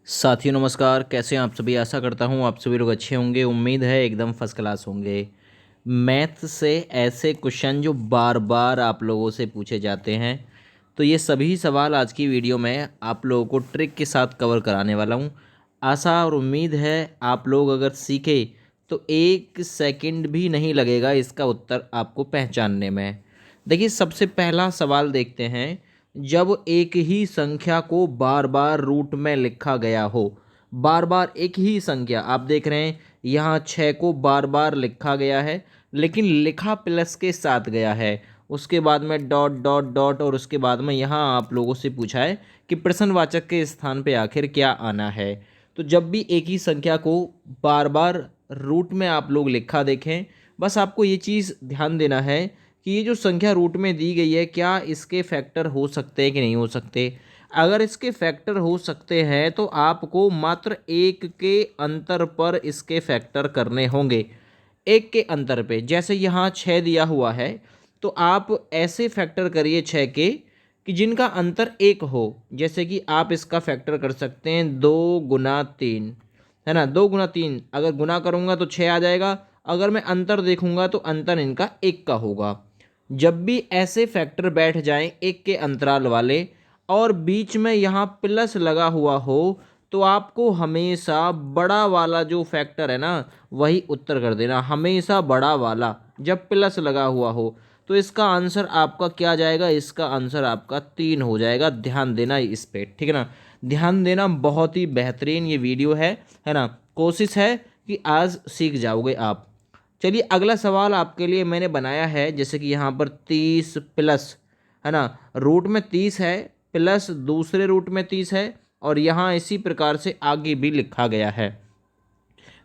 साथियों नमस्कार, कैसे हैं आप सभी। आशा करता हूँ आप सभी लोग अच्छे होंगे। उम्मीद है एकदम फर्स्ट क्लास होंगे। मैथ से ऐसे क्वेश्चन जो बार बार आप लोगों से पूछे जाते हैं, तो ये सभी सवाल आज की वीडियो में आप लोगों को ट्रिक के साथ कवर कराने वाला हूँ। आशा और उम्मीद है आप लोग अगर सीखे तो एक सेकंड भी नहीं लगेगा इसका उत्तर आपको पहचानने में। देखिए, सबसे पहला सवाल देखते हैं। जब एक ही संख्या को बार बार रूट में लिखा गया हो, बार बार एक ही संख्या आप देख रहे हैं, यहाँ 6 को बार बार लिखा गया है, लेकिन लिखा प्लस के साथ गया है। उसके बाद में डॉट डॉट डॉट, और उसके बाद में यहाँ आप लोगों से पूछा है कि प्रश्नवाचक के स्थान पे आखिर क्या आना है। तो जब भी एक ही संख्या को बार बार रूट में आप लोग लिखा देखें, बस आपको ये चीज़ ध्यान देना है कि ये जो संख्या रूट में दी गई है, क्या इसके फैक्टर हो सकते हैं कि नहीं हो सकते। अगर इसके फैक्टर हो सकते हैं तो आपको मात्र एक के अंतर पर इसके फैक्टर करने होंगे। एक के अंतर पे, जैसे यहाँ 6 दिया हुआ है, तो आप ऐसे फैक्टर करिए 6 के कि जिनका अंतर एक हो। जैसे कि आप इसका फैक्टर कर सकते हैं 2 गुना 3, है ना। 2 गुना 3 अगर गुना करूँगा तो 6 आ जाएगा। अगर मैं अंतर देखूंगा तो अंतर इनका एक का होगा। जब भी ऐसे फैक्टर बैठ जाएं एक के अंतराल वाले, और बीच में यहाँ प्लस लगा हुआ हो, तो आपको हमेशा बड़ा वाला जो फैक्टर है ना, वही उत्तर कर देना। हमेशा बड़ा वाला जब प्लस लगा हुआ हो, तो इसका आंसर आपका क्या जाएगा, इसका आंसर आपका 3 हो जाएगा। ध्यान देना इस पे, ठीक है ना। ध्यान देना, बहुत ही बेहतरीन ये वीडियो है ना। कोशिश है कि आज सीख जाओगे आप। चलिए, अगला सवाल आपके लिए मैंने बनाया है। जैसे कि यहाँ पर 30 प्लस, है ना, रूट में 30 है, प्लस दूसरे रूट में 30 है, और यहाँ इसी प्रकार से आगे भी लिखा गया है।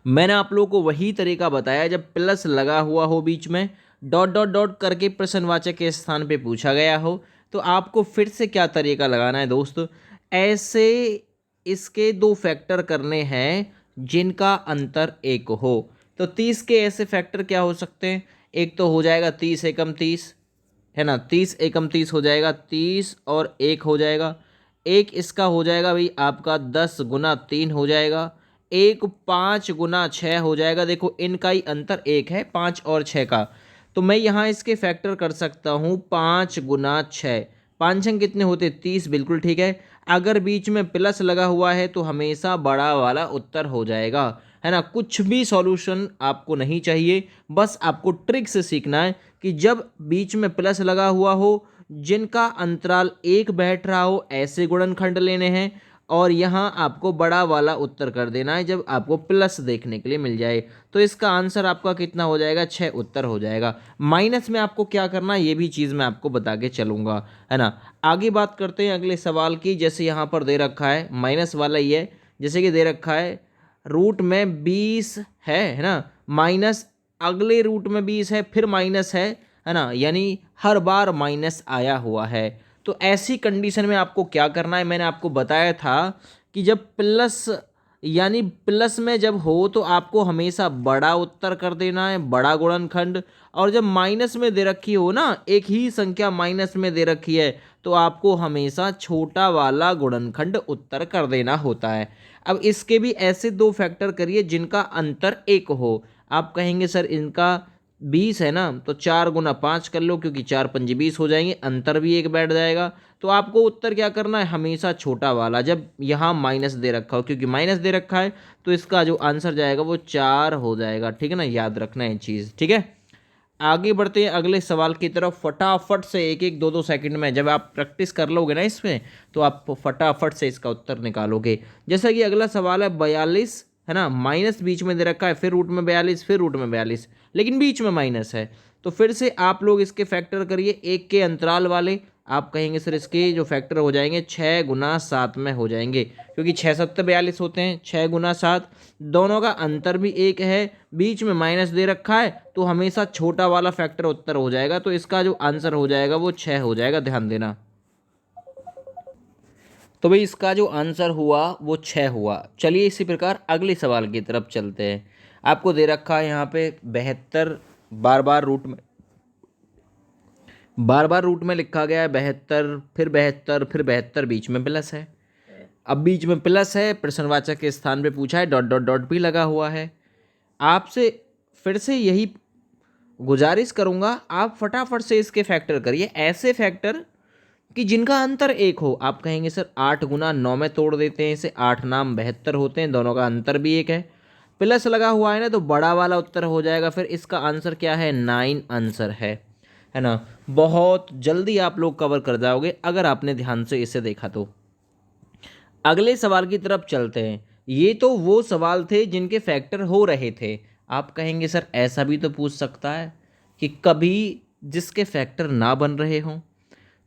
मैंने आप लोगों को वही तरीका बताया, जब प्लस लगा हुआ हो बीच में, डॉट डॉट डॉट करके प्रश्नवाचक के स्थान पे पूछा गया हो, तो आपको फिर से क्या तरीका लगाना है दोस्त। ऐसे इसके दो फैक्टर करने हैं जिनका अंतर एक हो। तो 30 के ऐसे फैक्टर क्या हो सकते हैं। एक तो हो जाएगा 30 एकम 30, है ना। 30 एकम 30 हो जाएगा 30, और एक हो जाएगा एक। इसका हो जाएगा भाई आपका 10 गुना 3 हो जाएगा एक। 5 गुना 6 हो जाएगा। देखो, इनका ही अंतर एक है, 5 और 6 का। तो मैं यहाँ इसके फैक्टर कर सकता हूँ 5 गुना 6। 5 कितने होते, 30, बिल्कुल ठीक है। अगर बीच में प्लस लगा हुआ है तो हमेशा बड़ा वाला उत्तर हो जाएगा, है ना। कुछ भी सॉल्यूशन आपको नहीं चाहिए, बस आपको ट्रिक से सीखना है कि जब बीच में प्लस लगा हुआ हो, जिनका अंतराल एक बैठ रहा हो, ऐसे गुणनखंड लेने हैं, और यहाँ आपको बड़ा वाला उत्तर कर देना है जब आपको प्लस देखने के लिए मिल जाए। तो इसका आंसर आपका कितना हो जाएगा, 6 उत्तर हो जाएगा। माइनस में आपको क्या करना है, ये भी चीज़ मैं आपको बता के चलूँगा, है ना। आगे बात करते हैं अगले सवाल की। जैसे यहाँ पर दे रखा है, माइनस वाला ही है। जैसे कि दे रखा है रूट में 20 है ना, माइनस अगले रूट में 20 है, फिर माइनस है ना, यानी हर बार माइनस आया हुआ है। तो ऐसी कंडीशन में आपको क्या करना है, मैंने आपको बताया था कि जब प्लस, यानी प्लस में जब हो, तो आपको हमेशा बड़ा उत्तर कर देना है, बड़ा गुणनखंड। और जब माइनस में दे रखी हो ना, एक ही संख्या माइनस में दे रखी है, तो आपको हमेशा छोटा वाला गुणनखंड उत्तर कर देना होता है। अब इसके भी ऐसे दो फैक्टर करिए जिनका अंतर एक हो। आप कहेंगे सर इनका 20 है ना, तो 4 गुना 5 कर लो, क्योंकि 4 पंजे 20 हो जाएंगे, अंतर भी एक बैठ जाएगा। तो आपको उत्तर क्या करना है, हमेशा छोटा वाला, जब यहाँ माइनस दे रखा हो, क्योंकि माइनस दे रखा है, तो इसका जो आंसर जाएगा वो 4 हो जाएगा। ठीक है ना, याद रखना है चीज़, ठीक है। आगे बढ़ते हैं अगले सवाल की तरफ। फटाफट से एक एक दो दो सेकंड में जब आप प्रैक्टिस कर लोगे ना इसमें, तो आप फटाफट से इसका उत्तर निकालोगे। जैसा कि अगला सवाल है 42, है ना, माइनस बीच में दे रखा है, फिर रूट में 42, फिर रूट में 42, लेकिन बीच में माइनस है। तो फिर से आप लोग इसके फैक्टर करिए एक के अंतराल वाले। आप कहेंगे सर इसके जो फैक्टर हो जाएंगे 6 गुना 7 में हो जाएंगे, क्योंकि 6 7 42 होते हैं। 6 गुना 7, दोनों का अंतर भी एक है, बीच में माइनस दे रखा है, तो हमेशा छोटा वाला फैक्टर उत्तर हो जाएगा। तो इसका जो आंसर हो जाएगा वो 6 हो जाएगा, ध्यान देना। तो भाई इसका जो आंसर हुआ वो 6 हुआ। चलिए इसी प्रकार अगले सवाल की तरफ चलते हैं। आपको दे रखा है यहाँ पे 72, बार बार रूट में, बार बार रूट में लिखा गया है 72, फिर 72, फिर 72, बीच में प्लस है। अब बीच में प्लस है, प्रश्नवाचक के स्थान पे पूछा है, डॉट डॉट डॉट भी लगा हुआ है। आपसे फिर से यही गुजारिश करूंगा, आप फटाफट से इसके फैक्टर करिए, ऐसे फैक्टर कि जिनका अंतर एक हो। आप कहेंगे सर 8 गुना 9 में तोड़ देते हैं इसे, 8 नाम 72 होते हैं, दोनों का अंतर भी एक है, प्लस लगा हुआ है ना, तो बड़ा वाला उत्तर हो जाएगा। फिर इसका आंसर क्या है, 9 आंसर है ना। बहुत जल्दी आप लोग कवर कर जाओगे अगर आपने ध्यान से इसे देखा तो। अगले सवाल की तरफ चलते हैं। ये तो वो सवाल थे जिनके फैक्टर हो रहे थे। आप कहेंगे सर ऐसा भी तो पूछ सकता है कि कभी जिसके फैक्टर ना बन रहे हों।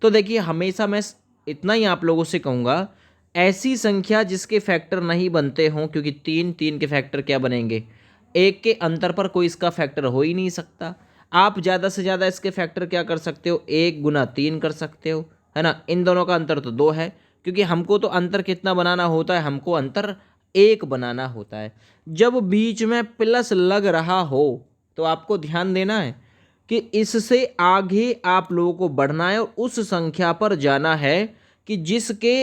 तो देखिए, हमेशा मैं इतना ही आप लोगों से कहूँगा, ऐसी संख्या जिसके फैक्टर नहीं बनते हों, क्योंकि तीन तीन के फैक्टर क्या बनेंगे, एक के अंतर पर कोई इसका फैक्टर हो ही नहीं सकता। आप ज़्यादा से ज़्यादा इसके फैक्टर क्या कर सकते हो, 1 गुना 3 कर सकते हो, है ना। इन दोनों का अंतर तो 2 है, क्योंकि हमको तो अंतर कितना बनाना होता है, हमको अंतर 1 बनाना होता है। जब बीच में प्लस लग रहा हो तो आपको ध्यान देना है कि इससे आगे आप लोगों को बढ़ना है और उस संख्या पर जाना है कि जिसके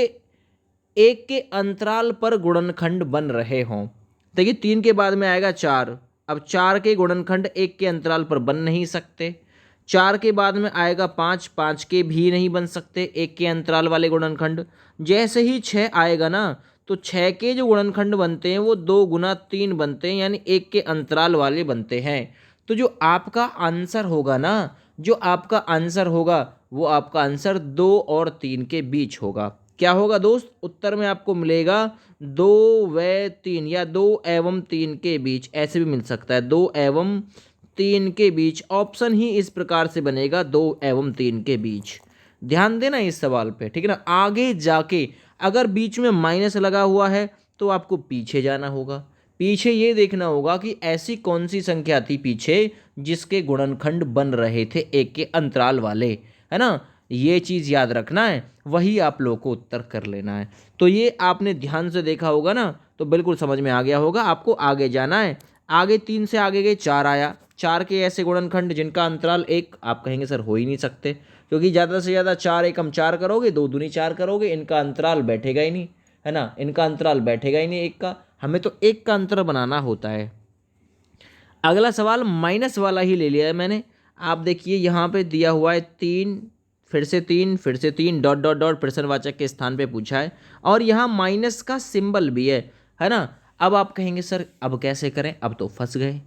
एक के अंतराल पर गुणनखंड बन रहे हों। देखिए 3 के बाद में आएगा 4। अब 4 के गुणनखंड एक के अंतराल पर बन नहीं सकते। 4 के बाद में आएगा 5, 5 के भी नहीं बन सकते एक के अंतराल वाले गुणनखंड। जैसे ही 6 आएगा ना, तो 6 के जो गुणनखंड बनते हैं वो 2 गुना 3 बनते हैं, यानी एक के अंतराल वाले बनते हैं। तो जो आपका आंसर होगा ना, जो आपका आंसर होगा वो आपका आंसर 2 और 3 के बीच होगा। क्या होगा दोस्त, उत्तर में आपको मिलेगा 2 व 3 या 2 एवं 3 के बीच, ऐसे भी मिल सकता है 2 एवं 3 के बीच। ऑप्शन ही इस प्रकार से बनेगा 2 एवं 3 के बीच। ध्यान देना इस सवाल पे, ठीक है ना। आगे जाके अगर बीच में माइनस लगा हुआ है तो आपको पीछे जाना होगा, पीछे ये देखना होगा कि ऐसी कौन सी संख्या थी पीछे जिसके गुणनखंड बन रहे थे एक के अंतराल वाले, है ना। ये चीज़ याद रखना है, वही आप लोग को उत्तर कर लेना है। तो ये आपने ध्यान से देखा होगा ना, तो बिल्कुल समझ में आ गया होगा। आपको आगे जाना है, आगे 3 से आगे गए 4 आया। 4 के ऐसे गुणनखंड जिनका अंतराल 1, आप कहेंगे सर हो ही नहीं सकते, क्योंकि ज़्यादा से ज़्यादा 4 एकम 4 करोगे, 2 दूनी 4 करोगे, इनका अंतराल बैठेगा ही नहीं, है ना। इनका अंतराल बैठेगा ही नहीं एक का, हमें तो एक का अंतर बनाना होता है। अगला सवाल माइनस वाला ही ले लिया है मैंने। आप देखिए यहाँ पे दिया हुआ है 3, फिर से 3, फिर से 3, डॉट डॉट डॉट प्रश्नवाचक के स्थान पे पूछा है, और यहाँ माइनस का सिंबल भी है ना। अब आप कहेंगे सर अब कैसे करें, अब तो फंस गए,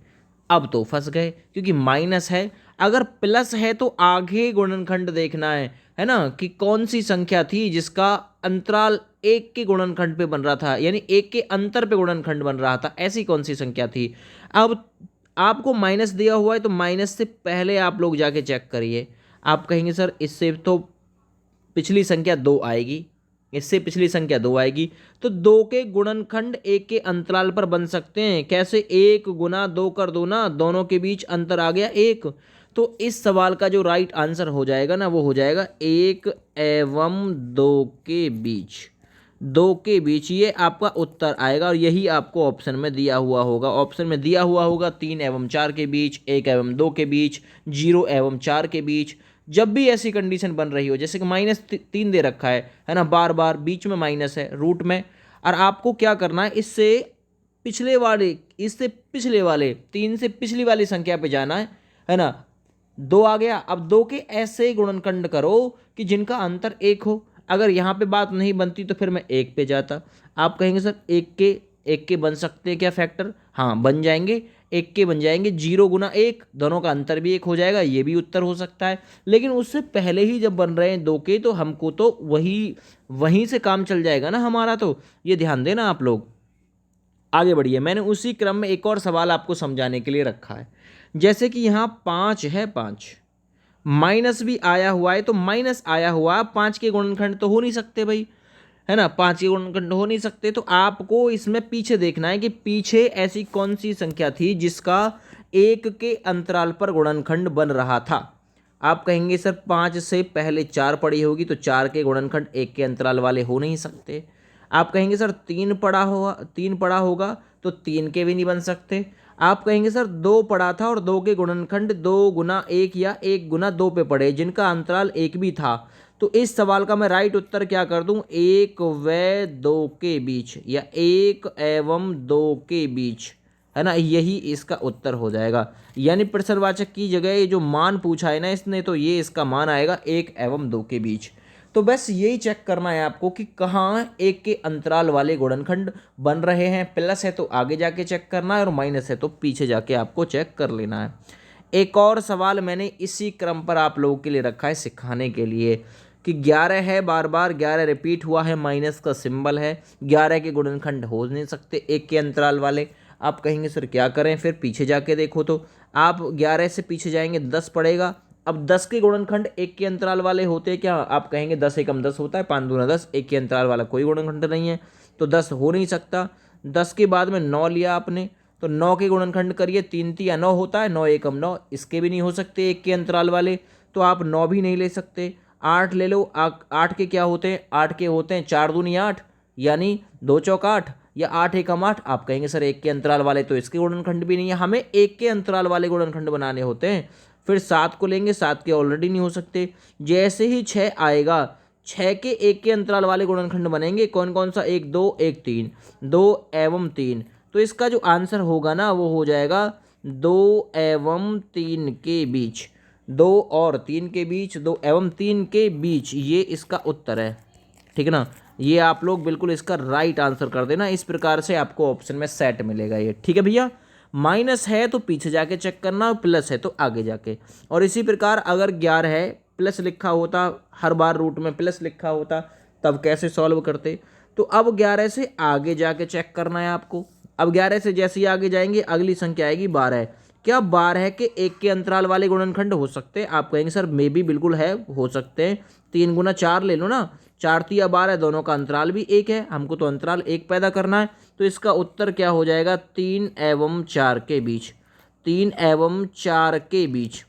अब तो फंस गए, क्योंकि माइनस है। अगर प्लस है तो आगे गुणनखंड देखना है ना, कि कौन सी संख्या थी जिसका अंतराल 1 के गुणनखंड पे बन रहा था, यानी 1 के अंतर पे गुणनखंड बन रहा था, ऐसी कौन सी संख्या थी। अब आपको माइनस दिया हुआ है तो माइनस से पहले आप लोग जाके चेक करिए। आप कहेंगे सर इससे तो पिछली संख्या 2 आएगी, इससे पिछली संख्या 2 आएगी, तो 2 के गुणनखंड 1 के अंतराल पर बन सकते हैं। कैसे, 1 गुना 2 कर दो ना, दोनों के बीच अंतर आ गया 1। तो इस सवाल का जो राइट आंसर हो जाएगा ना, वो हो जाएगा 1 एवं 2 के बीच, 2 के बीच, ये आपका उत्तर आएगा। और यही आपको ऑप्शन में दिया हुआ होगा, ऑप्शन में दिया हुआ होगा 3 एवं 4 के बीच, 1 एवं 2 के बीच, 0 एवं 4 के बीच। जब भी ऐसी कंडीशन बन रही हो, जैसे कि -3 दे रखा है ना, बार बार बीच में माइनस है रूट में, और आपको क्या करना है, इससे पिछले वाले 3 से पिछली वाली संख्या पे जाना है ना। 2 आ गया, अब 2 के ऐसे गुणनखंड करो कि जिनका अंतर 1 हो। अगर यहाँ पे बात नहीं बनती तो फिर मैं 1 पे जाता। आप कहेंगे सर 1 के बन सकते हैं क्या फैक्टर, हाँ बन जाएंगे, 1 के बन जाएंगे, 0 गुना 1, दोनों का अंतर भी 1 हो जाएगा, ये भी उत्तर हो सकता है। लेकिन उससे पहले ही जब बन रहे हैं 2 के, तो हमको तो वहीं से काम चल जाएगा ना हमारा, तो ये ध्यान देना आप लोग। आगे बढ़िए, मैंने उसी क्रम में एक और सवाल आपको समझाने के लिए रखा है। जैसे कि यहाँ 5 है, 5 माइनस भी आया हुआ है, तो माइनस आया हुआ 5 के गुणनखंड तो हो नहीं सकते भाई, है ना, 5 के गुणनखंड हो नहीं सकते। तो आपको इसमें पीछे देखना है कि पीछे ऐसी कौन सी संख्या थी जिसका 1 के अंतराल पर गुणनखंड बन रहा था। आप कहेंगे सर 5 से पहले 4 पड़ी होगी, तो 4 के गुणनखंड 1 के अंतराल वाले हो नहीं सकते। आप कहेंगे सर 3 पड़ा होगा, तो 3 के भी नहीं बन सकते। आप कहेंगे सर 2 पड़ा था और 2 के गुणनखंड 2 गुना 1 या 1 गुना 2 पे पड़े जिनका अंतराल 1 भी था। तो इस सवाल का मैं राइट उत्तर क्या कर दूं, 1 व 2 के बीच या 1 एवं 2 के बीच, है ना, यही इसका उत्तर हो जाएगा। यानी प्रश्नवाचक की जगह ये जो मान पूछा है ना इसने, तो ये इसका मान आएगा 1 एवं 2 के बीच। तो बस यही चेक करना है आपको कि कहाँ एक के अंतराल वाले गुणनखंड बन रहे हैं। प्लस है तो आगे जाके चेक करना है और माइनस है तो पीछे जाके आपको चेक कर लेना है। एक और सवाल मैंने इसी क्रम पर आप लोगों के लिए रखा है सिखाने के लिए कि 11 है, बार बार 11 रिपीट हुआ है, माइनस का सिंबल है, 11 के गुणनखंड हो नहीं सकते एक के अंतराल वाले। आप कहेंगे सर क्या करें, फिर पीछे जाके देखो तो आप 11 से पीछे जाएंगे 10 पड़ेगा। अब 10 के गुणनखंड एक के अंतराल वाले होते हैं क्या, आप कहेंगे 10 एकम 10 होता है, 5 दूना 10, एक के अंतराल वाला कोई गुणनखंड नहीं है तो 10 हो नहीं सकता। 10 के बाद में 9 लिया आपने तो 9 के गुणनखंड करिए, 3 तिया 9 होता है, 9 एकम 9, इसके भी नहीं हो सकते एक के अंतराल वाले, तो आप 9 भी नहीं ले सकते। 8 ले लो, 8 के क्या होते हैं, 8 के होते हैं 4 दूनी 8 यानी 2 चौक 8 या 8 एकम 8। आप कहेंगे सर एक के अंतराल वाले तो इसके गुणनखंड भी नहीं है, हमें एक के अंतराल वाले गुणनखंड बनाने होते हैं। फिर 7 को लेंगे, 7 के ऑलरेडी नहीं हो सकते। जैसे ही 6 आएगा, 6 के एक के अंतराल वाले गुणनखंड बनेंगे, कौन कौन सा, 1 2 1 3, 2 एवं 3। तो इसका जो आंसर होगा ना वो हो जाएगा 2 एवं 3 के बीच, 2 और 3 के बीच, 2 एवं 3 के बीच, ये इसका उत्तर है। ठीक है ना, ये आप लोग बिल्कुल इसका राइट आंसर कर देना। इस प्रकार से आपको ऑप्शन में सेट मिलेगा ये। ठीक है भैया, माइनस है तो पीछे जाके चेक करना, प्लस है तो आगे जाके। और इसी प्रकार अगर 11 है, प्लस लिखा होता, हर बार रूट में प्लस लिखा होता, तब कैसे सॉल्व करते। तो अब 11 से आगे जाके चेक करना है आपको। अब 11 से जैसे ही आगे जाएंगे अगली संख्या आएगी 12। क्या 12 के एक के अंतराल वाले गुणनखंड हो सकते हैं? आप कहेंगे सर मे भी बिल्कुल है, हो सकते हैं। 3 गुना 4 ले लो ना, 4 तिया 12, दोनों का अंतराल भी 1 है, हमको तो अंतराल 1 पैदा करना है। तो इसका उत्तर क्या हो जाएगा, 3 एवं 4 के बीच, 3 एवं 4 के बीच,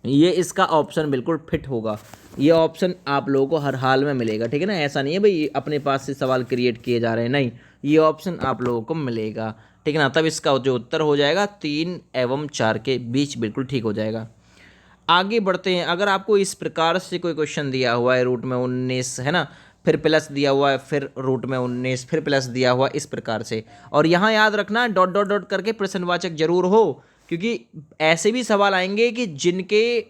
ये इसका ऑप्शन बिल्कुल फिट होगा। ये ऑप्शन आप लोगों को हर हाल में मिलेगा। ठीक है ना, ऐसा नहीं है भाई अपने पास से सवाल क्रिएट किए जा रहे हैं, नहीं, ये ऑप्शन आप लोगों को मिलेगा। ठीक है ना, तब इसका जो उत्तर हो जाएगा 3 एवं 4 के बीच, बिल्कुल ठीक हो जाएगा। आगे बढ़ते हैं। अगर आपको इस प्रकार से कोई क्वेश्चन दिया हुआ है, रूट में 19 है ना, फिर प्लस दिया हुआ है, फिर रूट में 19, फिर प्लस दिया हुआ इस प्रकार से, और यहाँ याद रखना डॉट डॉट डॉट करके प्रश्नवाचक जरूर हो, क्योंकि ऐसे भी सवाल आएंगे कि जिनके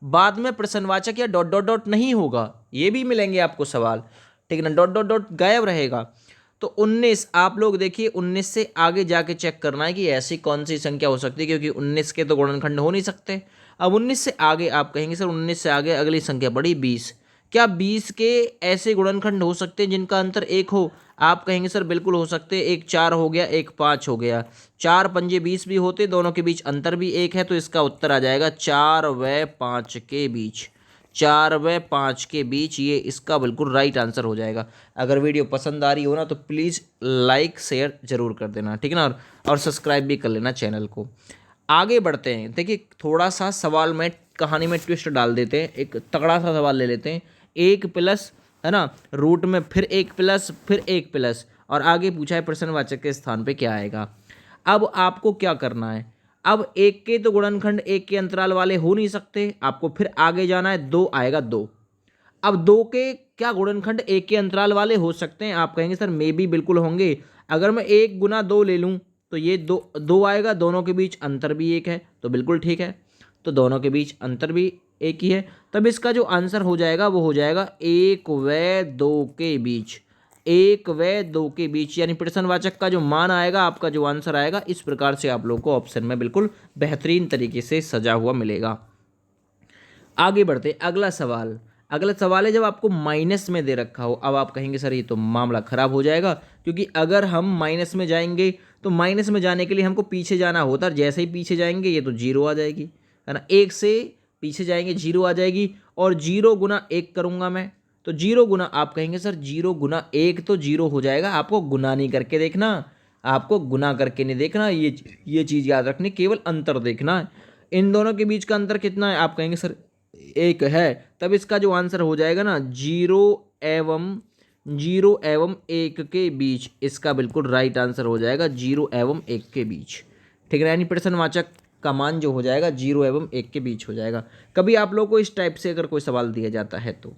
बाद में प्रश्नवाचक या डॉट डॉट डॉट नहीं होगा, ये भी मिलेंगे आपको सवाल। ठीक है ना, डॉट डॉट डॉट गायब रहेगा। तो 19 आप लोग देखिए, 19 से आगे जाके चेक करना है कि ऐसी कौन सी संख्या हो सकती है, क्योंकि 19 के तो गुणनखंड हो नहीं सकते। अब 19 से आगे आप कहेंगे सर 19 से आगे अगली संख्या बढ़ी 20, क्या 20 के ऐसे गुणनखंड हो सकते हैं जिनका अंतर 1 हो? आप कहेंगे सर बिल्कुल हो सकते हैं, एक 4 हो गया, एक 5 हो गया, 4 पंजे 20 भी होते, दोनों के बीच अंतर भी 1 है, तो इसका उत्तर आ जाएगा 4 व 5 के बीच, 4 व 5 के बीच, ये इसका बिल्कुल राइट आंसर हो जाएगा। अगर वीडियो पसंद आ रही हो ना तो प्लीज़ लाइक शेयर जरूर कर देना, ठीक है ना, और सब्सक्राइब भी कर लेना चैनल को। आगे बढ़ते हैं। देखिए थोड़ा सा सवाल में कहानी में ट्विस्ट डाल देते हैं, एक तगड़ा सा सवाल ले लेते हैं। 1 प्लस, है ना, रूट में फिर 1 प्लस, फिर 1 प्लस, और आगे पूछा है प्रश्नवाचक के स्थान पे क्या आएगा। अब आपको क्या करना है, अब 1 के तो गुणनखंड 1 के अंतराल वाले हो नहीं सकते, आपको फिर आगे जाना है, 2 आएगा 2। अब 2 के क्या गुणनखंड 1 के अंतराल वाले हो सकते हैं? आप कहेंगे सर मे भी बिल्कुल होंगे। अगर मैं 1 गुना 2 ले लूँ तो ये 2 आएगा, दोनों के बीच अंतर भी 1 है, तो बिल्कुल ठीक है, तो दोनों के बीच अंतर भी 1 ही है, तब इसका जो आंसर हो जाएगा वो हो जाएगा 1 व 2 के बीच, 1 व 2 के बीच, यानी प्रश्नवाचक का जो मान आएगा, आपका जो आंसर आएगा, इस प्रकार से आप लोग को ऑप्शन में बिल्कुल बेहतरीन तरीके से सजा हुआ मिलेगा। आगे बढ़ते अगला सवाल। अगला सवाल है जब आपको माइनस में दे रखा हो। अब आप कहेंगे सर ये तो मामला खराब हो जाएगा, क्योंकि अगर हम माइनस में जाएंगे तो माइनस में जाने के लिए हमको पीछे जाना होता है, जैसे ही पीछे जाएंगे ये तो जीरो आ जाएगी, है ना, 1 से पीछे जाएंगे जीरो आ जाएगी, और 0 गुना 1 करूँगा मैं, तो 0 गुना, आप कहेंगे सर 0 गुना 1 तो 0 हो जाएगा, आपको गुना नहीं करके देखना, आपको गुना करके नहीं देखना, ये चीज़ याद रखनी, केवल अंतर देखना है। इन दोनों के बीच का अंतर कितना है? आप कहेंगे सर 1 है, तब इसका जो आंसर हो जाएगा ना 0 एवं 0 एवं 1 के बीच, इसका बिल्कुल राइट आंसर हो जाएगा 0 एवं 1 के बीच। ठीक है, यानी प्रश्नवाचक का मान जो हो जाएगा 0 एवं 1 के बीच हो जाएगा। कभी आप लोगों को इस टाइप से अगर कोई सवाल दिया जाता है तो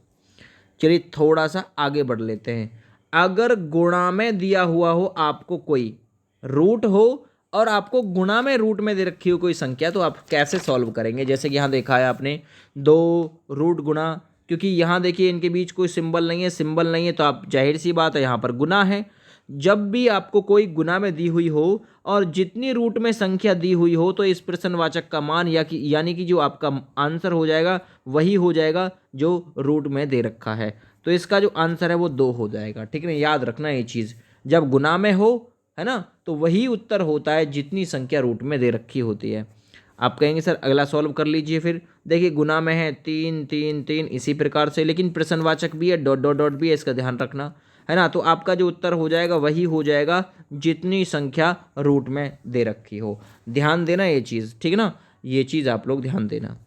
चलिए थोड़ा सा आगे बढ़ लेते हैं। अगर गुणा में दिया हुआ हो आपको कोई रूट हो और आपको गुणा में रूट में दे रखी हो कोई संख्या, तो आप कैसे सॉल्व करेंगे? जैसे कि यहाँ देखा है आपने 2 रूट गुणा, क्योंकि यहाँ देखिए इनके बीच कोई सिंबल नहीं है, सिंबल नहीं है तो आप जाहिर सी बात है यहाँ पर गुना है। जब भी आपको कोई गुना में दी हुई हो और जितनी रूट में संख्या दी हुई हो तो इस प्रश्नवाचक का मान यानी कि जो आपका आंसर हो जाएगा वही हो जाएगा जो रूट में दे रखा है। तो इसका जो आंसर है वो 2 हो जाएगा। ठीक है ना, याद रखना ये चीज़, जब गुना में हो है ना तो वही उत्तर होता है जितनी संख्या रूट में दे रखी होती है। आप कहेंगे सर अगला सॉल्व कर लीजिए। फिर देखिए गुना में है 3 3 3 इसी प्रकार से, लेकिन प्रश्नवाचक भी है, डॉट डॉट डॉट भी है, इसका ध्यान रखना है ना। तो आपका जो उत्तर हो जाएगा वही हो जाएगा जितनी संख्या रूट में दे रखी हो। ध्यान देना ये चीज़, ठीक है ना, ये चीज़ आप लोग ध्यान देना।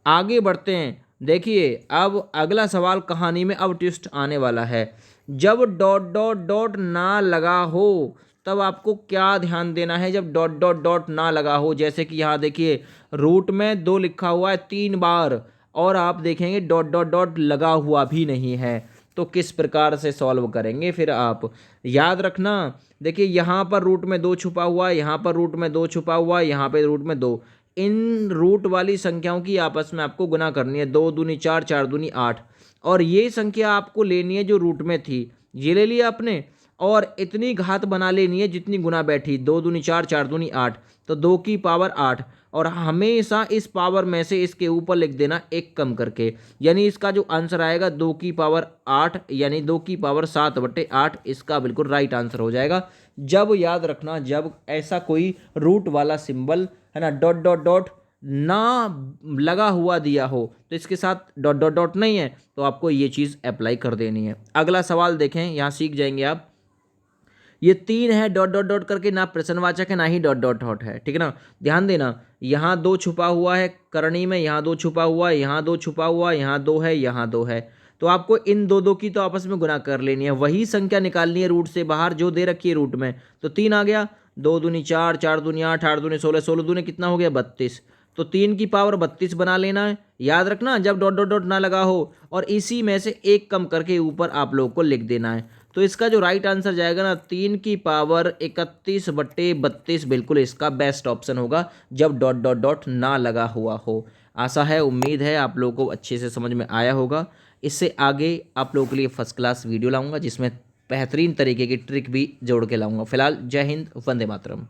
आगे बढ़ते हैं। देखिए अब अगला सवाल कहानी में अब ट्विस्ट आने वाला है। जब डॉट डॉट डॉट ना लगा हो तब आपको क्या ध्यान देना है? जब डॉट डॉट डॉट ना लगा हो, जैसे कि यहाँ देखिए रूट में 2 लिखा हुआ है 3 बार और आप देखेंगे डॉट डॉट डॉट लगा हुआ भी नहीं है, तो किस प्रकार से सॉल्व करेंगे फिर आप? याद रखना, देखिए यहाँ पर रूट में 2 छुपा हुआ है, यहाँ पर रूट में 2 छुपा हुआ है, यहाँ पे रूट में 2। इन रूट वाली संख्याओं की आपस में आपको गुना करनी है। 2 दूनी 4, 4 दूनी 8, और ये संख्या आपको लेनी है जो रूट में थी, ये ले लिया आपने, और इतनी घात बना लेनी है जितनी गुना बैठी। 2 दूनी 4, 4 दूनी 8, तो 2 की पावर 8, और हमेशा इस पावर में से इसके ऊपर लिख देना 1 कम करके, यानी इसका जो आंसर आएगा 2 की पावर 8 यानी 2 की पावर 7/8, इसका बिल्कुल राइट आंसर हो जाएगा। जब याद रखना, जब ऐसा कोई रूट वाला सिंबल है ना डॉट डॉट डॉट ना लगा हुआ दिया हो, तो इसके साथ डॉट डॉट डॉट नहीं है तो आपको ये चीज़ अप्लाई कर देनी है। अगला सवाल देखें, यहाँ सीख जाएंगे आप। ये 3 है डॉट डॉट डॉट करके, ना प्रश्नवाचक है ना ही डॉट डॉट डॉट है, ठीक है ना। ध्यान देना, यहाँ 2 छुपा हुआ है करणी में, यहाँ 2 छुपा हुआ है, यहाँ 2 छुपा हुआ है, यहाँ 2 है, यहाँ 2 है, तो आपको इन दो की तो आपस में गुना कर लेनी है, वही संख्या निकालनी है रूट से बाहर जो दे रखी है रूट में। तो 3 आ गया, 2 दूनी 4, 4 दूनी 8, 8 दूनी 16, 16 दूनी कितना हो गया 32, तो 3 की पावर 32 बना लेना है। याद रखना जब डॉट डॉट डॉट ना लगा हो, और इसी में से 1 कम करके ऊपर आप लोग को लिख देना है। तो इसका जो राइट आंसर जाएगा ना 3 की पावर 31/32, बिल्कुल इसका बेस्ट ऑप्शन होगा जब डॉट डॉट डॉट ना लगा हुआ हो। आशा है, उम्मीद है आप लोगों को अच्छे से समझ में आया होगा। इससे आगे आप लोगों के लिए फर्स्ट क्लास वीडियो लाऊंगा जिसमें बेहतरीन तरीके की ट्रिक भी जोड़ के लाऊंगा। फिलहाल जय हिंद, वंदे मातरम।